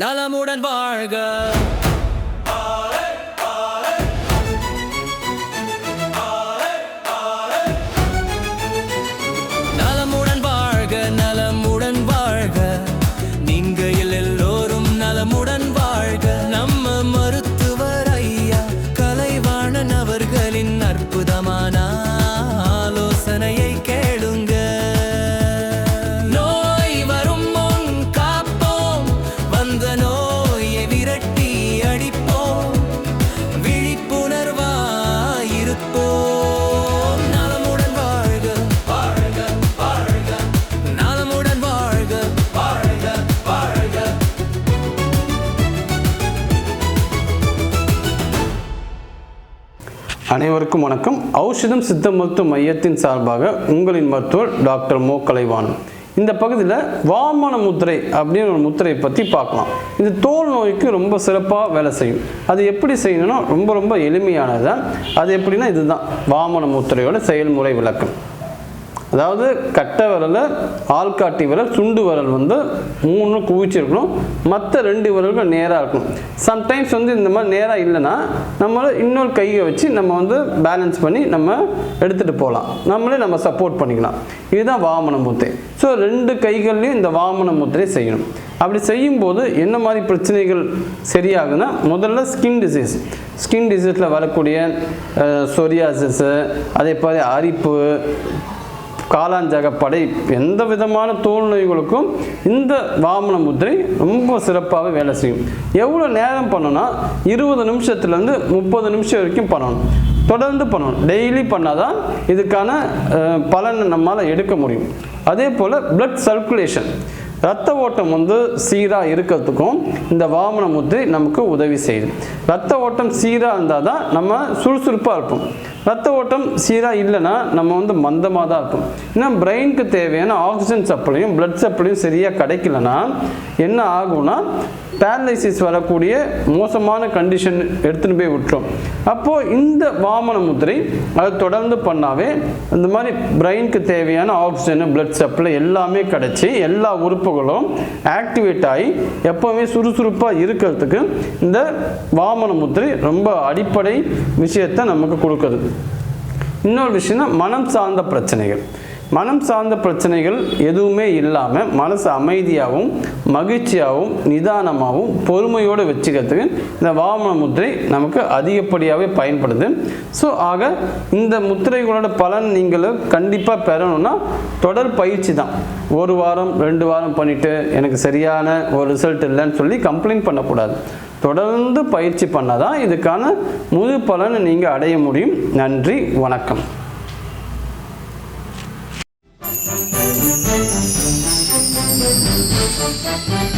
நலமுடன் வாழ்க. நலமுடன் வாழ்க, நலமுடன் வாழ்க, நீங்க எல்லோரும் நலமுடன் வாழ்க. நம்ம மருத்துவர் ஐயா கலைவாணன் அவர்களின் அற்புதமான ஆலோசனையை கேளுங்க. நோய் வரும் முன் காப்போம், வந்த நோயை விரட்டி அடிப்போம், விழிப்புணர்வாயிருப்போம். நலமுடன் வாழ்க, வாழ்க, வாழ்க, நலமுடன் வாழ்க, வாழ்க, வாழ்க. அனைவருக்கும் வணக்கம். ஔஷதம் சித்த மருத்துவ மையத்தின் சார்பாக உங்களின் மருத்துவர் டாக்டர் மோ கலைவாணன். இந்த பகுதியில் வாமன முத்திரை அப்படின்னு ஒரு முத்திரையை பற்றி பார்க்கலாம். இது தோல் நோய்க்கு ரொம்ப சிறப்பாக வேலை செய்யும். அது எப்படி செய்யணும்னா ரொம்ப எளிமையானது தான். அது எப்படின்னா இதுதான் வாமன முத்திரையோட செயல்முறை விளக்கம். அதாவது கட்டை விரல், ஆள்காட்டி விரல், சுண்டு விரல் வந்து 3 குவிச்சிருக்கணும். மற்ற 2 விரல்கள் நேராக இருக்கணும். சம்டைம்ஸ் வந்து இந்த மாதிரி நேராக இல்லைன்னா நம்ம இன்னொரு கையை வச்சு நம்ம வந்து பேலன்ஸ் பண்ணி நம்ம எடுத்துகிட்டு போகலாம். நம்ம சப்போர்ட் பண்ணிக்கலாம். இதுதான் வாமன முத்திரை. ஸோ 2 கைகள்லையும் இந்த வாமன முத்திரை செய்யணும். அப்படி செய்யும்போது என்ன மாதிரி பிரச்சனைகள் சரியாகுதுன்னா, முதல்ல ஸ்கின் டிசீஸில் வரக்கூடிய சொரியாசிஸு, அதே போல அரிப்பு, காலாஞ்சகப்படை, எந்த விதமான தோல் நோய்களுக்கும் இந்த வாமன முத்திரை ரொம்ப சிறப்பாக வேலை செய்யும். எவ்வளோ நேரம் பண்ணணும்னா 20 நிமிஷத்துலேருந்து 30 நிமிஷம் வரைக்கும் பண்ணணும். தொடர்ந்து பண்ணணும். டெய்லி பண்ணாதான் இதுக்கான பலனை நம்மளால் எடுக்க முடியும். அதே போல் பிளட் சர்க்குலேஷன், ரத்த ஓட்டம் வந்து சீராக இருக்கிறதுக்கும் இந்த வாமன முத்திரை நமக்கு உதவி செய்யுது. ரத்த ஓட்டம் சீராக இருந்தால் தான் நம்ம சுறுசுறுப்பாக இருப்போம். ரத்த ஓட்டம் சீராக இல்லைன்னா நம்ம வந்து மந்தமாக தான் இருப்போம். இன்னும் பிரெயினுக்கு தேவையான ஆக்சிஜன் சப்ளையும் பிளட் சப்ளையும் சரியாக கிடைக்கலன்னா என்ன ஆகும்னா பேரலைசிஸ் வரக்கூடிய மோசமான கண்டிஷன் எடுத்துகிட்டு போய் விட்டுரும். அப்போது இந்த வாமன முத்திரை அதை தொடர்ந்து பண்ணாவே இந்த மாதிரி பிரெயினுக்கு தேவையான ஆக்சிஜன், பிளட் சப்ளை எல்லாமே கிடச்சி எல்லா உறுப்புகளும் ஆக்டிவேட் ஆகி எப்போவுமே சுறுசுறுப்பாக இருக்கிறதுக்கு இந்த வாமன முத்திரை ரொம்ப அடிப்படை விஷயத்தை நமக்கு கொடுக்குது. இன்னொரு விஷயம்னா மனம் சார்ந்த பிரச்சனைகள் எதுவுமே இல்லாமல் மனசு அமைதியாகவும் மகிழ்ச்சியாகவும் நிதானமாகவும் பொறுமையோடு வச்சுக்கிறதுக்கு இந்த வாமன முத்திரை நமக்கு அதிகப்படியாகவே பயன்படுது. ஸோ ஆக இந்த முத்திரைகளோட பலன் நீங்கள் கண்டிப்பாக பெறணும்னா தொடர் பயிற்சி தான். 1 வாரம் 2 வாரம் பண்ணிவிட்டு எனக்கு சரியான ஒரு ரிசல்ட் இல்லைன்னு சொல்லி கம்ப்ளைண்ட் பண்ணக்கூடாது. தொடர்ந்து பயிற்சி பண்ணாதான் இதுக்கான முழு பலனை நீங்கள் அடைய முடியும். நன்றி, வணக்கம். Thank you.